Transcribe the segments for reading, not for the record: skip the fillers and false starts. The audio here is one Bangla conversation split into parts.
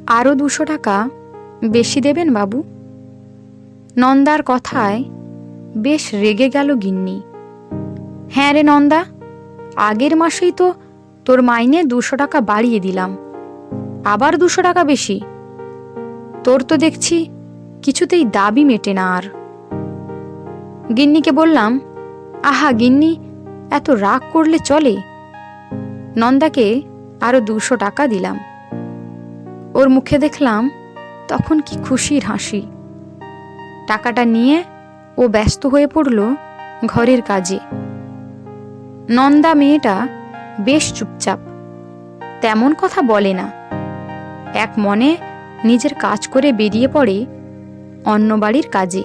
আরও 200 টাকা বেশি দেবেন বাবু? নন্দার কথায় বেশ রেগে গেল গিন্নি। হ্যাঁ রে নন্দা, আগের মাসেই তো তোর মাইনে 200 টাকা বাড়িয়ে দিলাম, আবার 200 টাকা বেশি? তোর তো দেখছি কিছুতেই দাবি মেটে না আর। গিন্নিকে বললাম, আহা গিন্নি, এত রাগ করলে চলে? নন্দাকে আরো 200 টাকা দিলাম। ওর মুখে দেখলাম তখন কি খুশির হাসি। টাকাটা নিয়ে ও ব্যস্ত হয়ে পড়ল ঘরের কাজে। নন্দা মেয়েটা বেশ চুপচাপ, তেমন কথা বলে না। এক মনে নিজের কাজ করে বেরিয়ে পড়ে অন্য বাড়ির কাজে।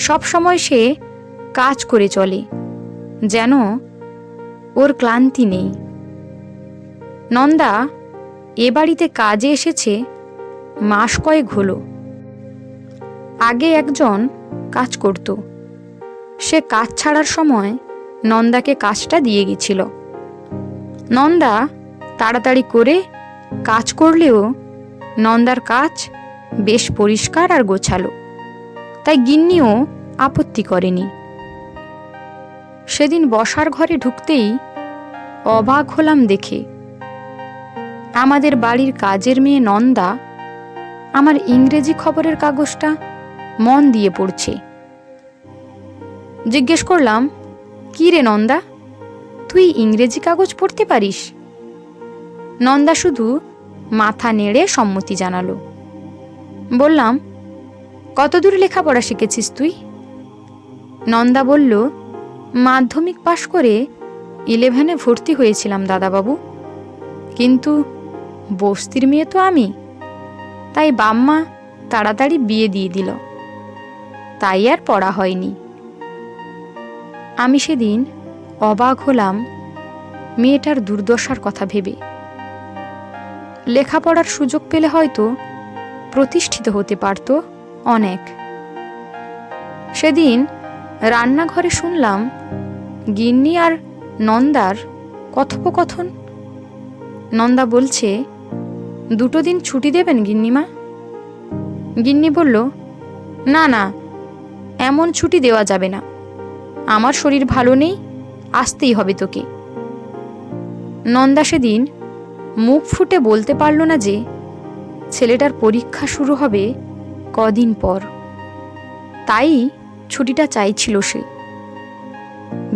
সব সময় সে কাজ করে চলে, যেন ওর ক্লান্তি নেই। নন্দা এ বাড়িতে কাজে এসেছে মাস কয়েক হলো। আগে একজন কাজ করত, সে কাজ ছাড়ার সময় নন্দাকে কাজটা দিয়ে গেছিল। নন্দা তাড়াতাড়ি করে কাজ করলেও নন্দার কাজ বেশ পরিষ্কার আর গোছালো, তাই গিন্নিও আপত্তি করেনি। সেদিন বসার ঘরে ঢুকতেই অবাক হলাম দেখে আমাদের বাড়ির কাজের মেয়ে নন্দা আমার ইংরেজি খবরের কাগজটা মন দিয়ে পড়ছে। জিজ্ঞেস করলাম, কি রে নন্দা, তুই ইংরেজি কাগজ পড়তে পারিস? নন্দা শুধু মাথা নেড়ে সম্মতি জানালো। বললাম, কতদূর লেখাপড়া শিখেছিস তুই? নন্দা বলল, মাধ্যমিক পাশ করে 11-এ ভর্তি হয়েছিলাম দাদাবাবু, কিন্তু বস্তির মেয়ে তো আমি, তাই বাম্মা তাড়াতাড়ি বিয়ে দিয়ে দিল, তাই আর পড়া হয়নি। আমি সেদিন অবাক হলাম মেয়েটার দুর্দশার কথা ভেবে। লেখাপড়ার সুযোগ পেলে হয়তো প্রতিষ্ঠিত হতে পারত অনেক। সেদিন রান্নাঘরে শুনলাম গিন্নি আর নন্দার কথোপকথন। নন্দা বলছে, 2 দিন ছুটি দেবেন গিন্নিমা? গিন্নি বলল, না না, এমন ছুটি দেওয়া যাবে না, আমার শরীর ভালো নেই, আসতেই হবে তোকে। নন্দা সেদিন মুখ ফুটে বলতে পারল না যে ছেলেটার পরীক্ষা শুরু হবে কদিন পর, তাই ছুটিটা চাইছিল সে।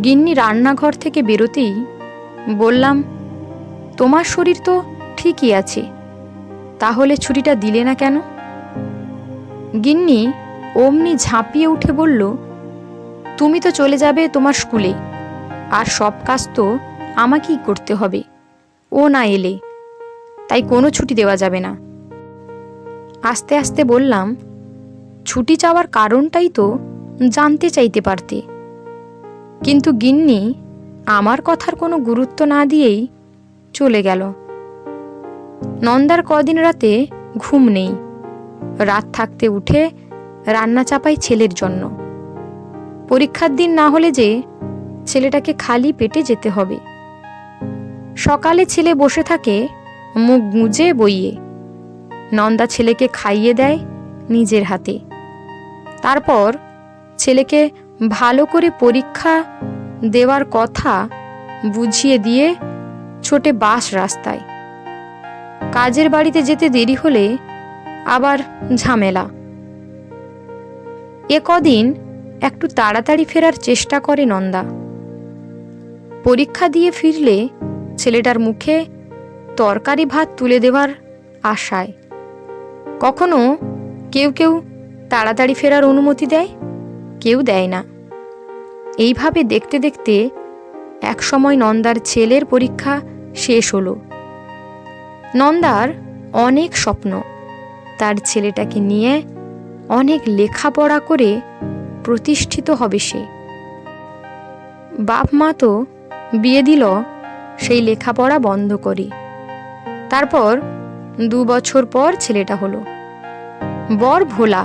গিন্নি রান্নাঘর থেকে বেরোতেই বললাম, তোমার শরীর তো ঠিকই আছে, তাহলে ছুটিটা দিলে না কেন? গিন্নি অমনি ঝাঁপিয়ে উঠে বলল, তুমি তো চলে যাবে তোমার স্কুলে, আর সব কাজ তো আমাকেই করতে হবে, ও না এলে, তাই কোনো ছুটি দেওয়া যাবে না। আস্তে আস্তে বললাম, ছুটি চাওয়ার কারণটাই তো জানতে চাইতে পারতে। কিন্তু গিন্নি আমার কথার কোনো গুরুত্ব না দিয়েই চলে গেল। নন্দার কদিন রাতে ঘুম নেই, রাত থাকতে উঠে রান্না চাপাই ছেলের জন্য। পরীক্ষার দিন না হলে যে ছেলেটাকে খালি পেটে যেতে হবে। সকালে ছেলে বসে থাকে মুখ গুঁজে বইয়ে, নন্দা ছেলেকে খাইয়ে দেয় নিজের হাতে। তারপর ছেলেকে ভালো করে পরীক্ষা দেওয়ার কথা বুঝিয়ে দিয়ে ছোটে বাস রাস্তায়। কাজের বাড়িতে যেতে দেরি হলে আবার ঝামেলা। এ কদিন একটু তাড়াতাড়ি ফেরার চেষ্টা করে নন্দা। পরীক্ষা দিয়ে ফিরলে ছেলেটার মুখে তরকারি ভাত তুলে দেওয়ার আশায়। কখনো কেউ কেউ তাড়াতাড়ি ফেরার অনুমতি দেয়, কেউ দেয় না। এইভাবে দেখতে দেখতে একসময় নন্দার ছেলের পরীক্ষা শেষ হলো। নন্দার অনেক স্বপ্ন, তার ছেলেটাকে নিয়ে অনেক লেখাপড়া করে প্রতিষ্ঠিত হবে সে। বাপ মা তো বিয়ে দিল সেই লেখাপড়া বন্ধ করে। তারপর 2 বছর পর ছেলেটা হলো। বর ভোলা,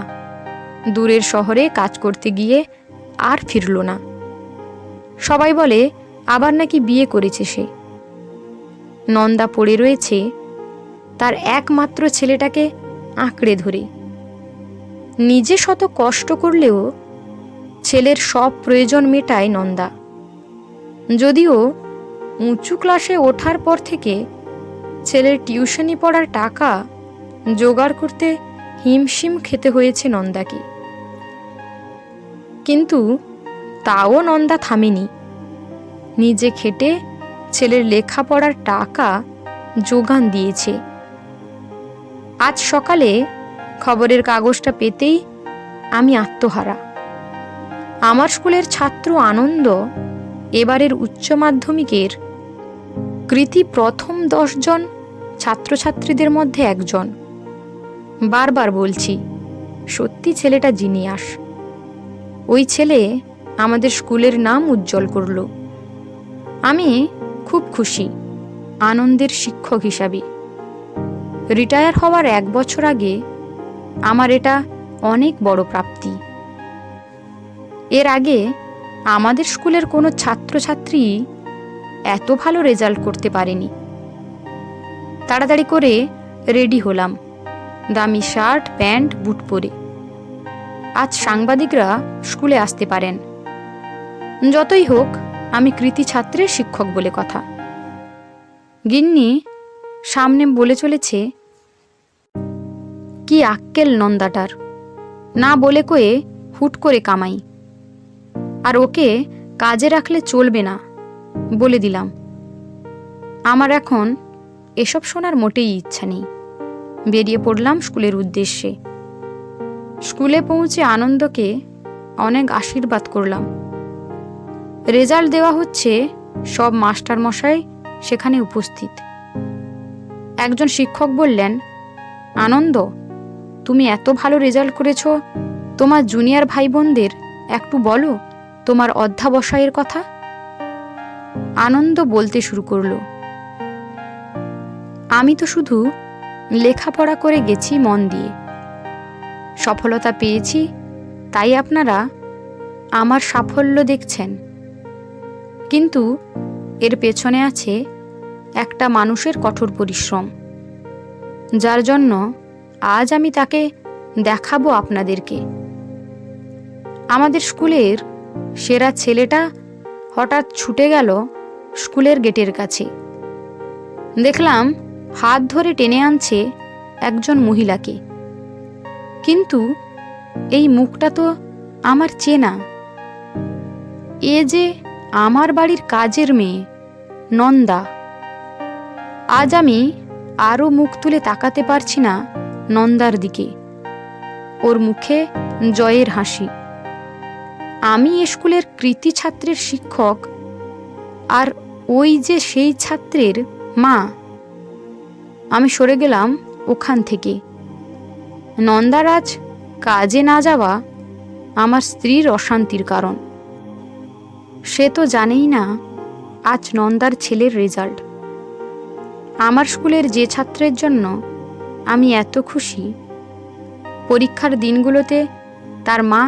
দূরের শহরে কাজ করতে গিয়ে আর ফিরল না। সবাই বলে আবার নাকি বিয়ে করেছে সে। নন্দা পড়ে রয়েছে তার একমাত্র ছেলেটাকে আঁকড়ে ধরে। নিজে শত কষ্ট করলেও ছেলের সব প্রয়োজন মেটায় নন্দা। যদিও উঁচু ক্লাসে ওঠার পর থেকে ছেলের টিউশনি পড়ার টাকা জোগাড় করতে হিমশিম খেতে হয়েছে নন্দাকে, কিন্তু তাও নন্দা থামেনি। নিজে খেটে ছেলের লেখাপড়ার টাকা যোগান দিয়েছে। আজ সকালে খবরের কাগজটা পেতেই আমি আত্মহারা। আমার স্কুলের ছাত্র আনন্দ এবারের উচ্চ মাধ্যমিকের কৃতি প্রথম 10 জন ছাত্রছাত্রীদের মধ্যে একজন। বারবার বলছি, সত্যি ছেলেটা জিনিয়াস। ওই ছেলে আমাদের স্কুলের নাম উজ্জ্বল করল। আমি খুব খুশি আনন্দের শিক্ষক হিসাবে। রিটায়ার হওয়ার 1 বছর আগে আমার এটা অনেক বড় প্রাপ্তি। এর আগে আমাদের স্কুলের কোনো ছাত্রছাত্রী এত ভালো রেজাল্ট করতে পারেনি। তাড়াতাড়ি করে রেডি হলাম, দামি শার্ট প্যান্ট বুট পরে। আজ সাংবাদিকরা স্কুলে আসতে পারেন। যতই হোক, আমি কৃতি ছাত্রের শিক্ষক বলে কথা। গিন্নি সামনে বলে চলেছে, কি আক্কেল নন্দাটার, না বলে কয়ে হুট করে কামাই, আর ওকে কাজে রাখলে চলবে না বলে দিলাম। আমার এখন এসব শোনার মোটেই ইচ্ছা নেই। বেরিয়ে পড়লাম স্কুলের উদ্দেশ্যে। স্কুলে পৌঁছে আনন্দকে অনেক আশীর্বাদ করলাম। রেজাল্ট দেওয়া হচ্ছে, সব মাস্টার মশাই সেখানে উপস্থিত। একজন শিক্ষক বললেন, আনন্দ, তুমি এত ভালো রেজাল্ট করেছো, তোমার জুনিয়র ভাই বোনদের একটু বলো তোমার অধ্যাবসায়ের কথা। আনন্দ বলতে শুরু করলো, আমি তো শুধু লেখাপড়া করে গেছি মন দিয়ে, সফলতা পেয়েছি, তাই আপনারা আমার সাফল্য দেখছেন। কিন্তু এর পেছনে আছে একটা মানুষের কঠোর পরিশ্রম, যার জন্য আজ আমি তাকে দেখাবো আপনাদেরকে। আমাদের স্কুলের সেরা ছেলেটা হঠাৎ ছুটে গেল স্কুলের গেটের কাছে। দেখলাম হাত ধরে টেনে আনছে একজন মহিলাকে, কিন্তু এই মুখটা তো আমার চেনা। এ যে আমার বাড়ির কাজের মেয়ে নন্দা। আজ আমি আরও মুখ তুলে তাকাতে পারছি না নন্দার দিকে। ওর মুখে জয়ের হাসি। আমি স্কুলের কৃতি ছাত্রের শিক্ষক, আর ওই যে সেই ছাত্রের মা। আমি সরে গেলাম ওখান থেকে। নন্দার আজ কাজে না যাওয়া আমার স্ত্রীর অশান্তির কারণ। সে তো জানেই না আজ নন্দার ছেলের রেজাল্ট। আমার স্কুলের যে ছাত্রের জন্য আমি এত খুশি, পরীক্ষার দিনগুলোতে তার মা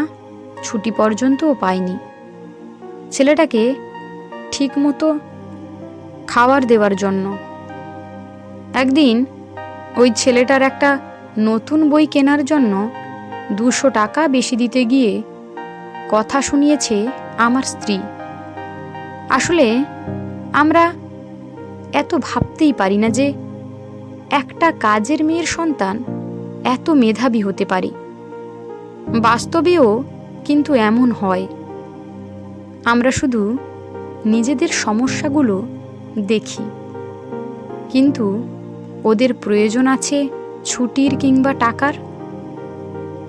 ছুটি পর্যন্তও পায়নি ছেলেটাকে ঠিক মতো খাবার দেওয়ার জন্য। একদিন ওই ছেলেটার একটা নতুন বই কেনার জন্য 200 টাকা বেশি দিতে গিয়ে কথা শুনিয়েছে আমার স্ত্রী। আসলে আমরা এত ভাবতেই পারি না যে একটা কাজের মেয়ের সন্তান এত মেধাবী হতে পারে। বাস্তবেও কিন্তু এমন হয়। আমরা শুধু নিজেদের সমস্যাগুলো দেখি, কিন্তু ওদের প্রয়োজন আছে ছুটির কিংবা টাকার।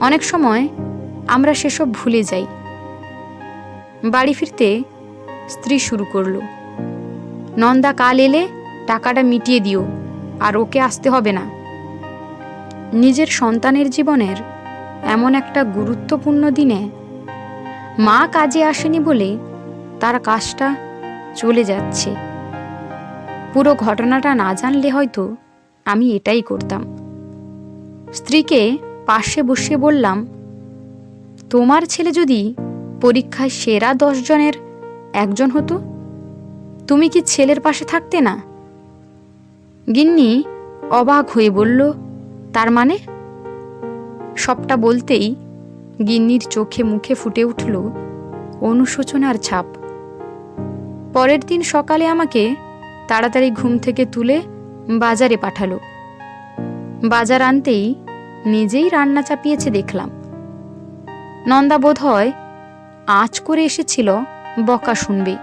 অনেক সময় আমরা সেসব ভুলে যাই। বাড়ি ফিরতে স্ত্রী শুরু করলো, নন্দা কাল এলে টাকাটা মিটিয়ে দিও, আর ওকে আসতে হবে না। নিজের সন্তানের জীবনের এমন একটা গুরুত্বপূর্ণ দিনে মা কাজে আসেনি বলে তার কাজটা চলে যাচ্ছে। পুরো ঘটনাটা না জানলে হয়তো আমি এটাই করতাম। স্ত্রীকে পাশে বসিয়ে বললাম, তোমার ছেলে যদি পরীক্ষায় সেরা 10 জনের একজন হতো, তুমি কি ছেলের পাশে থাকতে না? গিন্নি অবাক হয়ে বলল, তার মানে? সবটা বলতেই গিন্নির চোখে মুখে ফুটে উঠল অনুশোচনার ছাপ। পরের দিন সকালে আমাকে তাড়াতাড়ি ঘুম থেকে তুলে বাজারে পাঠালো। বাজার আনতেই নিজেই রান্না চাপিয়েছে দেখলাম। নন্দা বোধহয় আঁচ করে এসেছিল বকা শুনবে।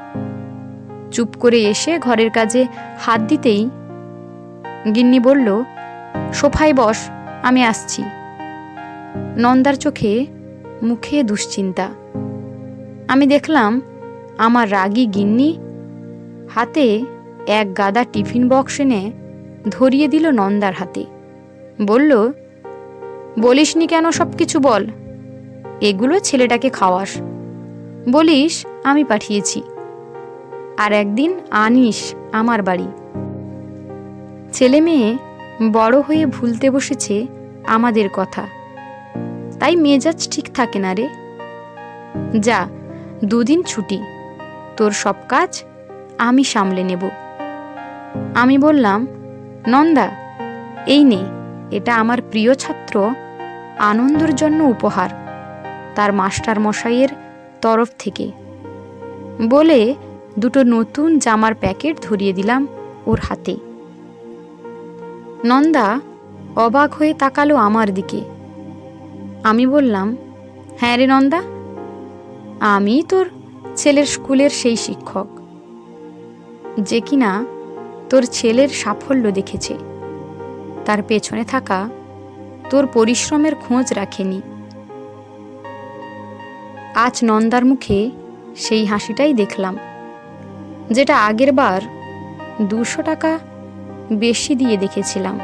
চুপ করে এসে ঘরের কাজে হাত দিতেই গিন্নি বলল, সোফায় বস, আমি আসছি। নন্দার চোখে মুখে দুশ্চিন্তা। আমি দেখলাম আমার রাগী গিন্নি হাতে এক গাদা টিফিন বক্স এনে ধরিয়ে দিল নন্দার হাতে। বলল, বলিসনি কেন সব কিছু বল। এগুলো ছেলেটাকে খাওয়াস, বলিস আমি পাঠিয়েছি, আর একদিন আনিস আমার বাড়ি। ছেলে মেয়ে বড় হয়ে ভুলতে বসেছে আমাদের কথা, তাই মেজাজ ঠিক থাকে না রে। যা, 2 দিন ছুটি, তোর সব কাজ আমি সামলে নেব। আমি বললাম, নন্দা, এই নে, এটা আমার প্রিয় ছাত্র আনন্দর জন্য উপহার, তার মাস্টার মশাইয়ের তরফ থেকে, বলে 2টো নতুন জামার প্যাকেট ধরিয়ে দিলাম ওর হাতে। নন্দা অবাক হয়ে তাকালো আমার দিকে। আমি বললাম, হ্যাঁ রে নন্দা, আমি তোর ছেলের স্কুলের সেই শিক্ষক যে কিনা তোর ছেলের সাফল্য দেখেছে, তার পেছনে থাকা তোর পরিশ্রমের খোঁজ রাখেনি। আজ নন্দার মুখে সেই হাসিটাই দেখলাম, যেটা আগের বার 200 টাকা বেশি দিয়ে দেখেছিলাম।